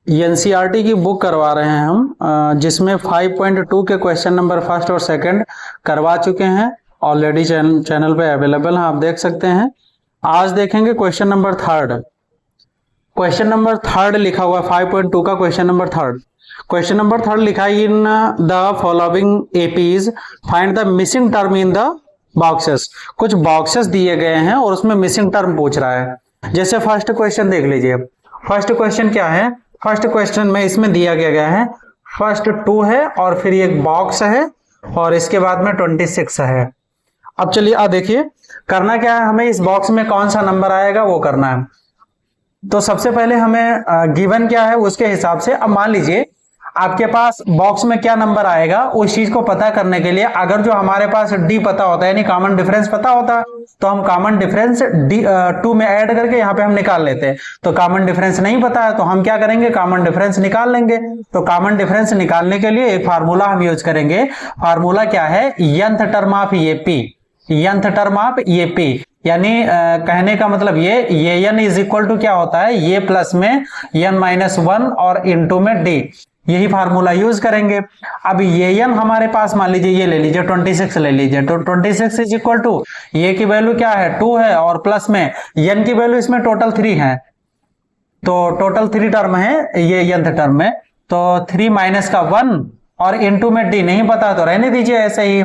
NCERT की book करवा रहे हैं हम, जिसमें 5.2 के क्वेश्चन नंबर फर्स्ट और सेकंड करवा चुके हैं ऑलरेडी, चैनल पे अवेलेबल हैं, आप देख सकते हैं। आज देखेंगे question number third. Question number third लिखा हुआ 5.2 का question number third. Question number third लिखा है, in the following APs find the missing term in the boxes. कुछ बॉक्सेस दिए गए हैं और उसमें मिसिंग टर्म पूछ रहा है। जैसे फर्स्ट क्वेश्चन देख लीजिए। फर्स्ट क्वेश्चन क्या है? फर्स्ट क्वेश्चन में इसमें दिया गया है फर्स्ट 2 है और फिर एक बॉक्स है और इसके बाद में 26 है। अब चलिए आ देखिए करना क्या है, हमें इस बॉक्स में कौन सा नंबर आएगा वो करना है। तो सबसे पहले हमें गिवन क्या है उसके हिसाब से, अब मान लीजिए आपके पास बॉक्स में क्या नंबर आएगा उस चीज को पता करने के लिए, अगर जो हमारे पास डी पता होता है यानी कॉमन डिफरेंस पता होता, तो हम कॉमन डिफरेंस डी 2 में ऐड करके यहाँ पे हम निकाल लेते हैं। तो कॉमन डिफरेंस नहीं पता है तो हम क्या करेंगे, कॉमन डिफरेंस निकाल लेंगे। तो कॉमन डिफरेंस निकालने के लिए एक फार्मूला हम यूज करेंगे। फार्मूला क्या है? nth टर्म ऑफ ये पी, nth टर्म ऑफ ये पी, यानी कहने का मतलब ये n इज इक्वल टू क्या होता है, ये प्लस में n-1 और इनटू में d, यही फार्मूला यूज करेंगे। अब ये n हमारे पास मान लीजिए ये ले लीजिए 26 ले लीजिए, तो 26 इज इक्वल टू ये की वैल्यू क्या है 2 है और प्लस में n की वैल्यू इसमें टोटल 3 है, तो टोटल 3 टर्म है ये nth टर्म में, तो 3 माइनस का 1 और इनटू में d नहीं पता तो रहने दीजिए ऐसे ही।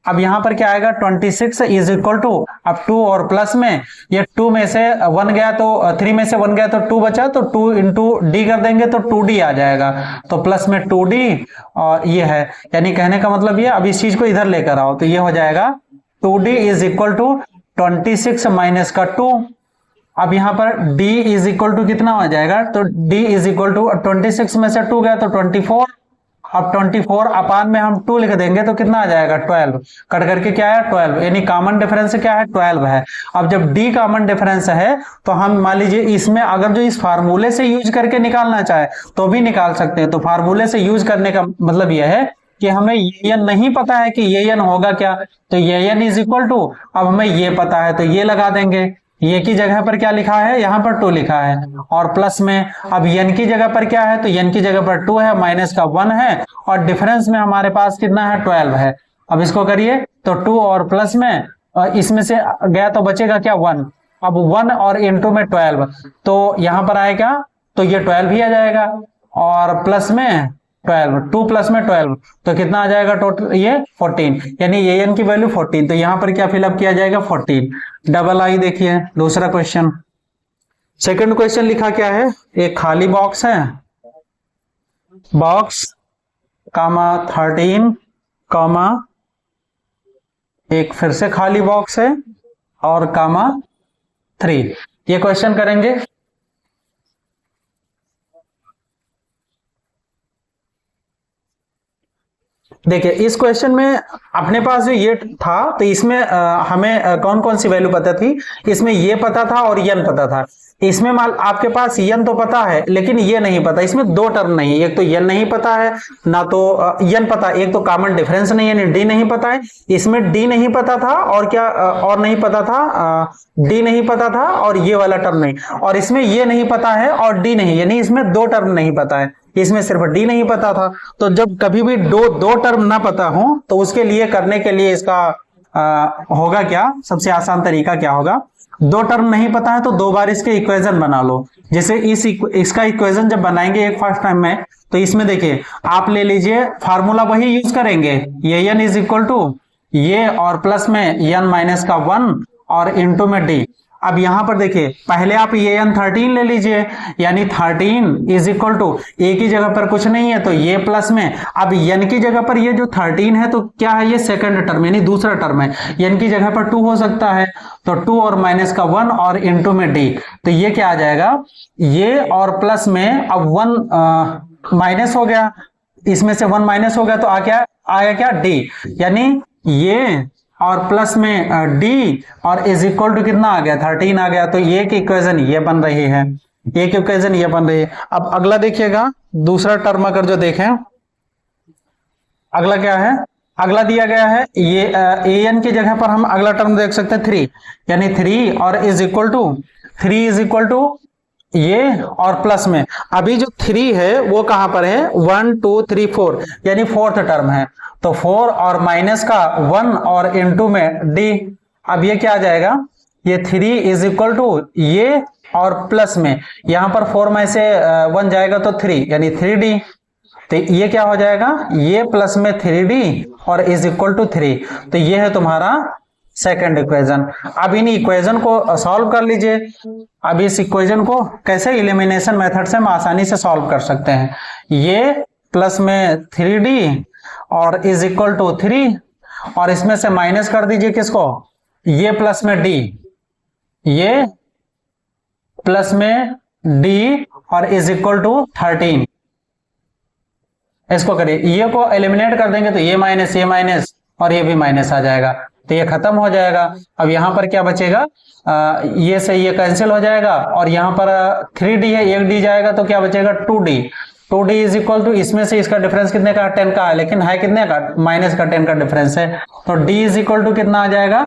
अब यहां पर क्या आएगा 26 इज इक्वल टू, अब 2 और प्लस में ये 2 में से 1 गया तो 3 में से 1 गया तो 2 बचा, तो 2 इंटू डी कर देंगे तो 2d आ जाएगा, तो प्लस में 2d और ये है, यानी कहने का मतलब ये, अब इस चीज को इधर लेकर आओ तो ये हो जाएगा 2d is equal to 26 minus का 2। अब यहां पर d इज इक्वल टू कितना हो जाएगा, तो d इज इक्वल टू 26 में से 2 गया तो 24, अब 24 अपान में हम 2 लिख देंगे तो कितना आ जाएगा 12, कट करके क्या है 12, यानी कॉमन डिफरेंस क्या है 12 है। अब जब d कॉमन डिफरेंस है तो हम मान लीजिए इसमें अगर जो इस फार्मूले से यूज करके निकालना चाहे तो भी निकाल सकते हैं। तो फार्मूले से यूज करने का मतलब यह है कि हमें ये n नहीं पता है कि ये n होगा क्या, तो ये n इज इक्वल टू, अब हमें ये पता है तो ये लगा देंगे, ये की जगह पर क्या लिखा है, यहाँ पर 2 लिखा है और प्लस में अब n की जगह पर क्या है, तो n की जगह पर 2 है, माइनस का 1 है और डिफरेंस में हमारे पास कितना है 12 है। अब इसको करिए तो 2 और प्लस में इसमें से गया तो बचेगा क्या 1, अब 1 और इनटू में 12, तो यहां पर आएगा तो ये 12 ही आ जाएगा और प्लस में 12, 2 प्लस में 12 तो कितना आ जाएगा टोटल, ये 14, यानी ये n की वैल्यू 14, तो यहां पर क्या फिलअप किया जाएगा 14। डबल आई देखिए दूसरा क्वेश्चन। सेकंड क्वेश्चन लिखा क्या है, एक खाली बॉक्स है, बॉक्स कामा 13 कामा एक फिर से खाली बॉक्स है और कामा 3, ये क्वेश्चन करेंगे। देखिए इस क्वेश्चन में अपने पास जो ये था तो इसमें हमें कौन कौन सी वैल्यू पता थी, इसमें ये पता था और n पता था। इसमें मान आपके पास n तो पता है लेकिन ये नहीं पता, इसमें 2 टर्म नहीं है, एक तो n नहीं पता है ना तो n पता, एक तो कॉमन डिफरेंस नहीं है, d नहीं पता है, इसमें d नहीं पता था और क्या और नहीं पता था, d नहीं पता था और ये वाला टर्म नहीं, और इसमें ये नहीं पता है और d नहीं, यानी इसमें 2 टर्म नहीं पता है, इसमें सिर्फ d नहीं पता था। तो जब कभी भी दो टर्म ना पता हो तो उसके लिए करने के लिए इसका होगा क्या, सबसे आसान तरीका क्या होगा, 2 टर्म नहीं पता है तो 2 बार इसके इक्वेशन बना लो। जैसे इसका इक्वेशन जब बनाएंगे एक फर्स्ट टाइम में तो इसमें देखिए आप ले लीजिए फार्मूला वही यूज करेंगे, ये n इज इक्वल टू ये और प्लस में n माइनस का 1 और इनटू में d। अब यहां पर देखिए पहले आप ये n 13 ले लीजिए, यानी 13 इज इक्वल टू a की जगह पर कुछ नहीं है तो ये प्लस में, अब n की जगह पर ये जो 13 है तो क्या है, ये सेकंड टर्म यानी दूसरा टर्म है, n की जगह पर 2 हो सकता है, तो 2 और माइनस का 1 और इनटू में d, तो ये क्या आ जाएगा, ये और प्लस में अब 1 माइनस हो गया, इसमें से 1 माइनस हो गया तो आया क्या d, यानी ये और प्लस में d और इज इक्वल टू कितना आ गया 13 आ गया, तो ये की इक्वेशन ये बन रही है, एक इक्वेशन ये बन रही है। अब अगला देखिएगा दूसरा टर्म अगर जो देखें, अगला क्या है, अगला दिया गया है ये an की जगह पर हम अगला टर्म देख सकते हैं 3, यानी 3 और is equal to 3 is equal to ये और प्लस में अभी जो 3 है वो कहां पर है, 1 2 3 4 यानी फोर्थ टर्म है, तो 4 और माइनस का 1 और इनटू में डी। अब ये क्या आ जाएगा, ये 3 इज इक्वल टू ये और प्लस में यहां पर 4 में से 1 जाएगा तो 3 यानी 3D। तो ये क्या हो जाएगा, ये प्लस में 3D और इज इक्वल टू 3। तो ये है तुम्हारा सेकंड इक्वेशन। अब इन इक्वेशन को सॉल्व कर लीजिए। अब इस इक्वेशन को कैसे एलिमिनेशन मेथड से हम आसानी से सॉल्व कर सकते हैं। ये प्लस में 3D और इज इक्वल टू 3 और इसमें से माइनस कर दीजिए किसको, ये प्लस में D, ये प्लस में D और इज इक्वल टू 13। इसको करिए, ये को एलिमिनेट कर देंगे तो ये माइनस और ये भी माइनस आ जाएगा, तो ये खत्म हो जाएगा। अब यहां पर क्या बचेगा, ये से ये कैंसिल हो जाएगा और यहां पर 3D है, एक D जाएगा तो क्या बचेगा 2D। 2D is equal to, इसमें से इसका डिफरेंस कितने का, 10 का है, लेकिन है कितने का, माइनस का 10 का डिफरेंस है। तो D इज इक्वल टू कितना आ जाएगा,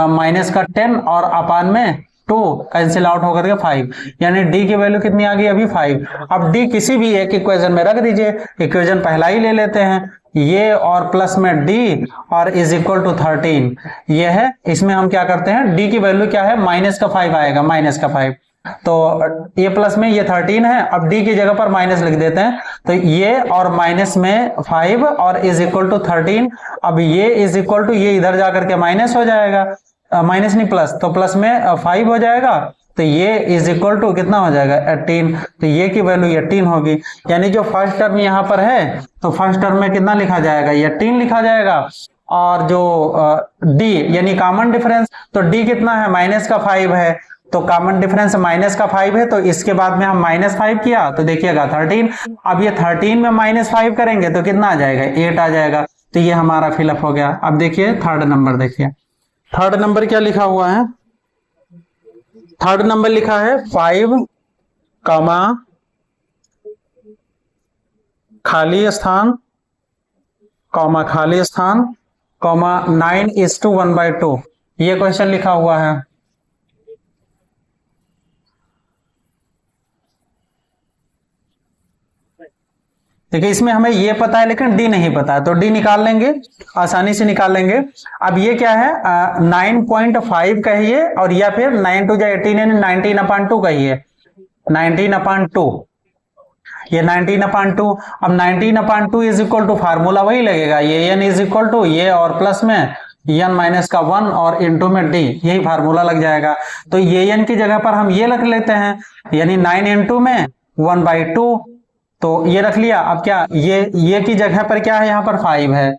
माइनस का 10 और अपान में 2 कैंसिल आउट होकर के 5, यानी D की वैल्यू कितनी आ गई अभी 5। अब D किसी भी एक इक्वेशन में रख दीजिए। इक्वेशन पहला ही ले लेते हैं, ये और प्लस में D और इज इक्वल टू 13 ये है। इसमें हम क्या करते हैं, D की वैल्यू क्या है, माइनस का 5 आएगा, माइनस का 5। तो ये प्लस में ये 13 है, अब D की जगह पर माइनस लिख देते हैं। तो ये और माइनस में 5 और इज इक्वल टू 13। अब ये इज इक्वल टू, ये इधर जाकर के माइनस हो जाएगा, माइनस नहीं प्लस, तो प्लस में 5 हो जाएगा, तो ये इज इक्वल टू कितना हो जाएगा 18। तो ये की वैल्यू 18 होगी, यानी जो फर्स्ट टर्म यहाँ पर है तो फर्स्ट टर्म में कितना लिखा जाएगा, 18 लिखा जाएगा। और जो D यानी कॉमन डिफरेंस, तो D कितना है, माइनस का 5 है, तो कॉमन डिफरेंस माइनस का 5 है, तो इसके बाद में हम माइनस 5 किया तो देखिएगा 13। अब ये 13 में माइनस 5 करेंगे तो कितना आ जाएगा, 8 आ जाएगा। तो ये हमारा फिलअप हो गया। अब देखिए थर्ड नंबर, देखिए थर्ड नंबर क्या लिखा हुआ है, थर्ड नंबर लिखा है 5 कॉमा खाली स्थान कॉमा खाली स्थान कॉमा 9:1/2, ये क्वेश्चन लिखा हुआ है। देखिए इसमें हमें ये पता है लेकिन D नहीं पता है, तो D निकाल लेंगे, आसानी से निकाल लेंगे। अब ये क्या है, 9.5 कहिए और या फिर 9 2 18 यानी 19/2 कहिए, 19/2, ये 19/2। अब 19/2 इज इक्वल टू फार्मूला वही लगेगा, ये n इज इक्वल टू ये और प्लस में n माइनस का 1 और इनटू में D, यही फार्मूला लग जाएगा। तो ये n की जगह पर हम ये रख लेते हैं, यानी 9 इनटू में 1/2, तो ये रख लिया। अब क्या, ये की जगह पर क्या है, यहाँ पर 5 है,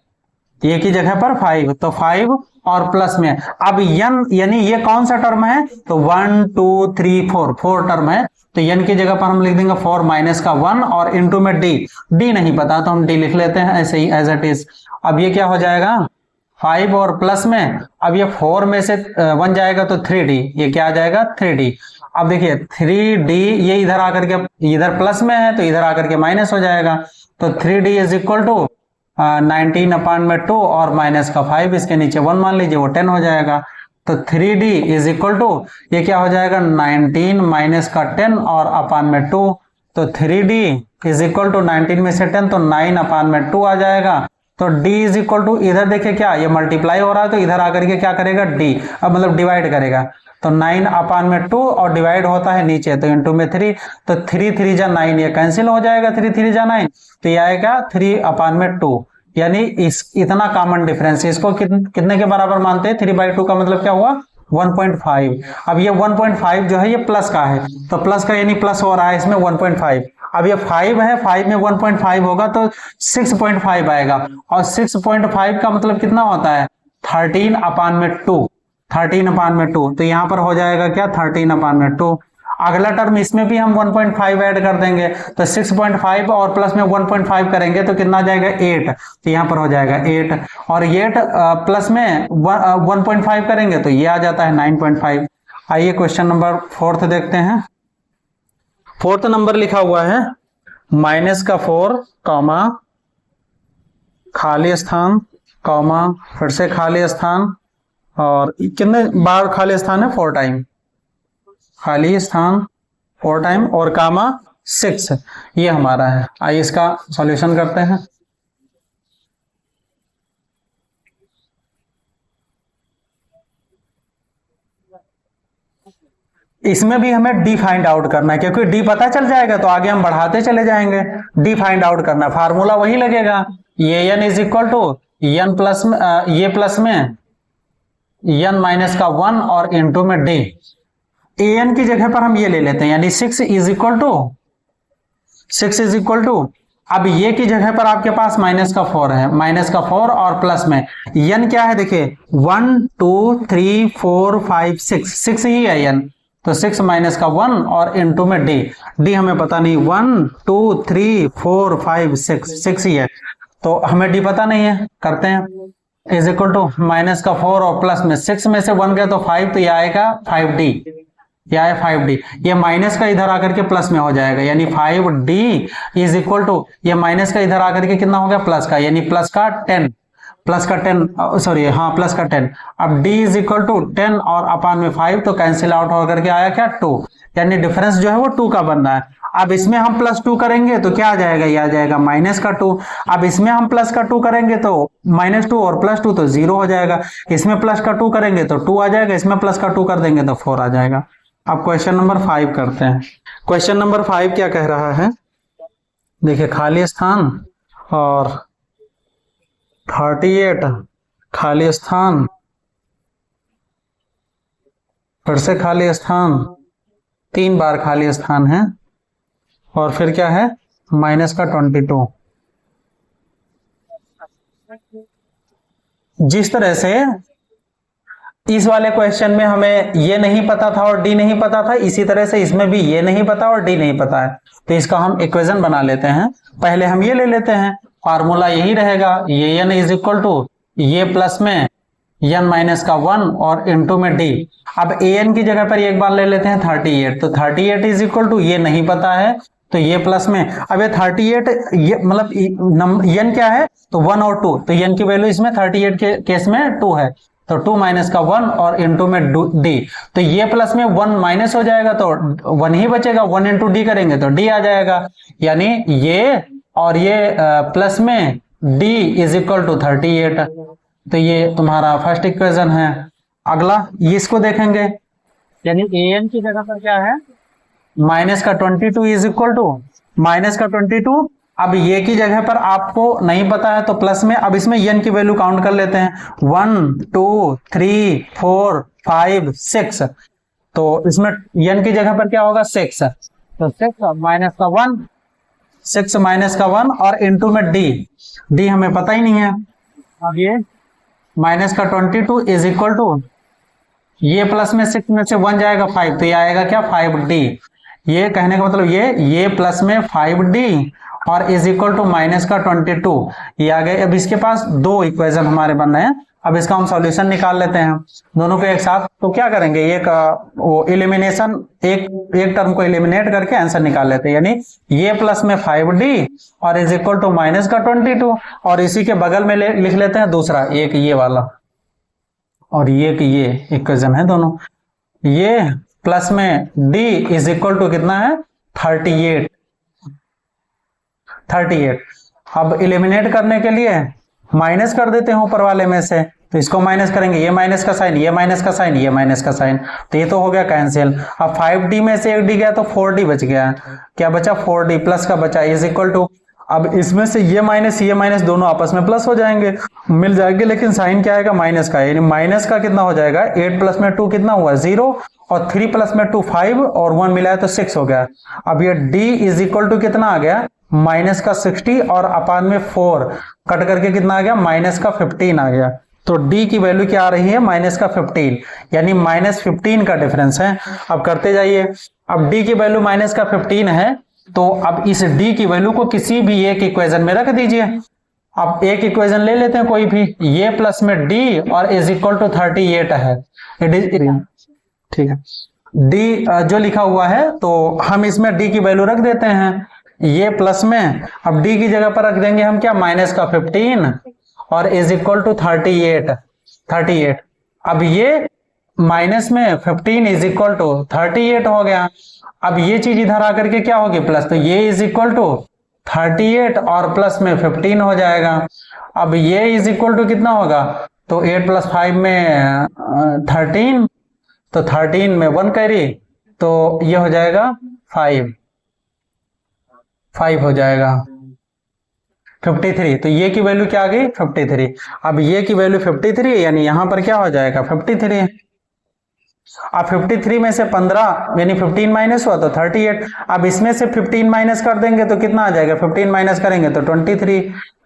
ये की जगह पर 5, तो 5 और प्लस में अब n यानी ये कौन सा टर्म है, तो 1 2 3 4 टर्म है, तो n की जगह पर हम लिख देंगे 4 माइनस का 1 और इनटू में D नहीं पता तो हम D लिख लेते हैं ऐसे ही एज इट इज। अब ये क्या हो जाएगा, 5 और प्लस में, अब ये 4 में से 1 जाएगा तो 3D, ये क्या आ जाएगा 3D। अब देखिए 3D ये इधर आकर के, इधर प्लस में है तो इधर आकर के माइनस हो जाएगा, तो 3D इज इक्वल टू 19/2 और माइनस का 5, इसके नीचे 1 मान लीजिए, वो 10 हो जाएगा। तो 3D इज इक्वल टू ये क्या हो जाएगा 19 माइनस का 10 और अपान में 2, तो 3D इज इक्वल टू 19 में से 10 तो 9 अपान में 2 आ जाएगा। तो D इज इक्वल टू, इधर देखिए क्या ये मल्टीप्लाई हो रहा है तो इधर आकर के क्या करेगा D, अब मतलब डिवाइड करेगा, तो 9 अपान में 2 और डिवाइड होता है नीचे तो इनटू में 3, तो 3 3 जा 9, ये कैंसिल हो जाएगा, 3 3 जा 9, तो ये आएगा 3 अपान में 2, यानी इस इतना कॉमन डिफरेंस। इसको कितने के बराबर मानते हैं, 3/2 का मतलब क्या हुआ 1.5। अब ये 1.5 जो है ये प्लस का है, तो प्लस का यानी प्लस हो रहा है इसमें 1.5। अब ये 5 है, 5 में 1.5 होगा तो 6.5 आएगा, और 6.5 का मतलब कितना होता है 13 अपान में 2, 13 अपान में 2, तो यहां पर हो जाएगा क्या 13 अपान में 2। अगला टर्म इसमें भी हम 1.5 ऐड कर देंगे, तो 6.5 और प्लस में 1.5 करेंगे तो कितना जाएगा 8, तो यहाँ पर हो जाएगा 8, और 8 प्लस में 1.5 करेंगे तो ये आ जाता है 9.5। आइए क्वेश्चन नंबर 4 देखते हैं। 4th नंबर लिखा हुआ है माइनस का 4 कॉमा खाली स्थान कॉमा फिर से खाली स्थान, और कितने बार खाली स्थान है 4 टाइम, खाली स्थान 4 टाइम और कामा 6 ये हमारा है। आइए इसका सॉल्यूशन करते हैं। इसमें भी हमें डी फाइंड आउट करना है, क्योंकि डी पता चल जाएगा तो आगे हम बढ़ाते चले जाएंगे। डी फाइंड आउट करना, फार्मूला वही लगेगा, ये n is equal to n plus में ये प्लस में एन माइनस का 1 और इनटू में डी। ए एन की जगह पर हम ये ले लेते हैं, यानी 6 इज इक्वल टू अब ये की जगह पर आपके पास माइनस का 4 है, माइनस का 4 और प्लस में एन क्या है देखिए 1 2 3 4 5 6 ही है एन, तो 6 माइनस का 1 और इनटू में डी हमें पता नहीं, 1 2 3 4 5 6 ही है, तो हमें डी पता नहीं है। करते हैं इज इक्वल टू माइनस का 4 और प्लस में 6 में से 1 गया तो 5, तो ये आएगा 5d, यह है 5d। ये माइनस का इधर आकर के प्लस में हो जाएगा, यानी 5d इज इक्वल टू ये माइनस का इधर आकर के कितना हो गया प्लस का, यानी प्लस का 10 प्लस का 10। अब d इज इक्वल टू 10 और अपान में 5, तो कैंसिल आउट होकर के आया क्या 2, यानी डिफरेंस जो है वो 2 का बन रहा है। अब इसमें हम प्लस 2 करेंगे तो क्या आ जाएगा, ये आ जाएगा माइनस का 2। अब इसमें हम प्लस का 2 करेंगे तो -2 और +2 तो 0 हो जाएगा। इसमें प्लस का 2 करेंगे तो 2 आ जाएगा, इसमें प्लस का 2 कर देंगे तो 4 आ जाएगा। अब क्वेश्चन नंबर 5 करते हैं। क्वेश्चन नंबर 5 क्या कह रहा है, देखिए खाली स्थान और 38 खाली स्थान, फिर से खाली स्थान, 3 बार खाली स्थान है, और फिर क्या है माइनस का 22। जिस तरह से इस वाले क्वेश्चन में हमें ये नहीं पता था और डी नहीं पता था, इसी तरह से इसमें भी ये नहीं पता और डी नहीं पता है, तो इसका हम इक्वेशन बना लेते हैं। पहले हम ये ले लेते हैं, फार्मूला यही रहेगा, ये एन इज इक्वल टू ये प्लस में एन माइनस का 1 और इनटू में डी। अब ए एन की जगह पर एक बार ले लेते हैं 38, तो 38 इज इक्वल टू ये नहीं पता है तो ये प्लस में, अब ये 38 ये मतलब एन क्या है तो 1 और 2, तो एन की वैल्यू इसमें 38 के केस में 2 है, तो 2 माइनस का 1 और इनटू में डी, तो ये प्लस में 1 माइनस हो जाएगा तो 1 ही बचेगा, 1 इंटू डी करेंगे तो डी आ जाएगा, यानी ये और ये प्लस में डी इज इक्वल टू 38, तो ये तुम्हारा फर्स्ट इक्वेशन है। अगला ये इसको देखेंगे, यानी ए एन की जगह पर क्या है माइनस का 22 इज इक्वल टू माइनस का 22। अब ये की जगह पर आपको नहीं पता है तो प्लस में, अब इसमें एन की वैल्यू काउंट कर लेते हैं 1 2 3 4 5 6, तो इसमें एन की जगह पर क्या होगा 6, तो 6 माइनस का 1, 6 माइनस का 1 और इनटू में डी हमें पता ही नहीं है। अब ये माइनस का 22 इज इक्वल टू ये प्लस में 6 में से 1 जाएगा 5, तो ये आएगा क्या 5d। ये कहने का मतलब ये प्लस में 5d और इज इक्वल टू माइनस का 22, ये आ गए। अब इसके पास 2 इक्वेशन हमारे बन रहे हैं, अब इसका हम सॉल्यूशन निकाल लेते हैं दोनों को एक साथ। तो क्या करेंगे, एक वो एलिमिनेशन, एक टर्म को एलिमिनेट करके आंसर निकाल लेते हैं, यानी ये प्लस में 5d और इज इक्वल टू माइनस का 22, और इसी के बगल में लिख लेते हैं दूसरा एक ये वाला और ये इक्वेशन है दोनों। ये प्लस में d इज इक्वल टू कितना है 38। अब एलिमिनेट करने के लिए माइनस कर देते हैं ऊपर वाले में से, तो इसको माइनस करेंगे, ये माइनस का साइन, ये माइनस का साइन, ये माइनस का साइन, तो ये तो हो गया कैंसिल। अब 5d में से एक d गया तो 4d बच गया, क्या बचा 4d प्लस का बचा इज इक्वल टू, अब इसमें से ये माइनस दोनों आपस में प्लस हो जाएंगे, मिल जाएंगे, लेकिन साइन क्या आएगा माइनस का, यानी माइनस का कितना हो जाएगा 8 प्लस में 2 कितना हुआ 0, और 3 प्लस में 2 5 और 1 मिला है तो 6 हो गया। अब ये d इज इक्वल टू कितना आ गया माइनस का 60 और अपान में 4 कट करके कितना आ गया माइनस का 15 आ गया, तो d की वैल्यू क्या आ रही है माइनस का 15, यानी -15 का डिफरेंस है। अब करते जाइए, अब d की वैल्यू माइनस का 15 है, तो अब इस d की वैल्यू को किसी भी एक इक्वेशन में रख दीजिए। अब एक इक्वेशन ले लेते हैं कोई भी, ये प्लस में d और इज इक्वल टू 38 है, ठीक है, d जो लिखा हुआ है तो हम इसमें d की वैल्यू रख देते हैं, ये प्लस में, अब d की जगह पर रख देंगे हम क्या माइनस का 15 और इज इक्वल टू 38। अब ये माइनस में 15 इज इक्वल टू 38 हो गया। अब ये चीज इधर आकर के क्या होगी प्लस, तो ये इज इक्वल टू 38 और प्लस में 15 हो जाएगा। अब ये इज इक्वल टू कितना होगा, तो 8 प्लस 5 में 13, तो 13 में 1 कैरी, तो ये हो जाएगा 5 हो जाएगा 53। तो ये की वैल्यू क्या आ गई 53। अब ये की वैल्यू 53 यानी यहां पर क्या हो जाएगा 53। अब 53 में से 15 यानी 15 माइनस हुआ तो 38। अब इसमें से 15 माइनस कर देंगे तो कितना आ जाएगा, 15 माइनस करेंगे तो 23।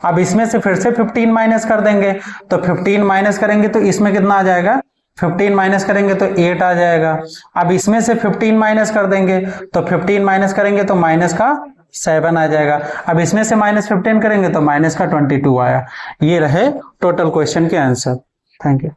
अब इसमें से फिर से 15 माइनस कर देंगे, तो 15 माइनस करेंगे तो इसमें कितना आ जाएगा, 15 माइनस करेंगे तो 8 आ जाएगा। अब इसमें से 15 माइनस कर देंगे, तो 15 माइनस करेंगे तो माइनस का 7 आ जाएगा। अब इसमें से माइनस 15 करेंगे तो माइनस का 22 आया। ये रहे टोटल क्वेश्चन के आंसर। Thank you.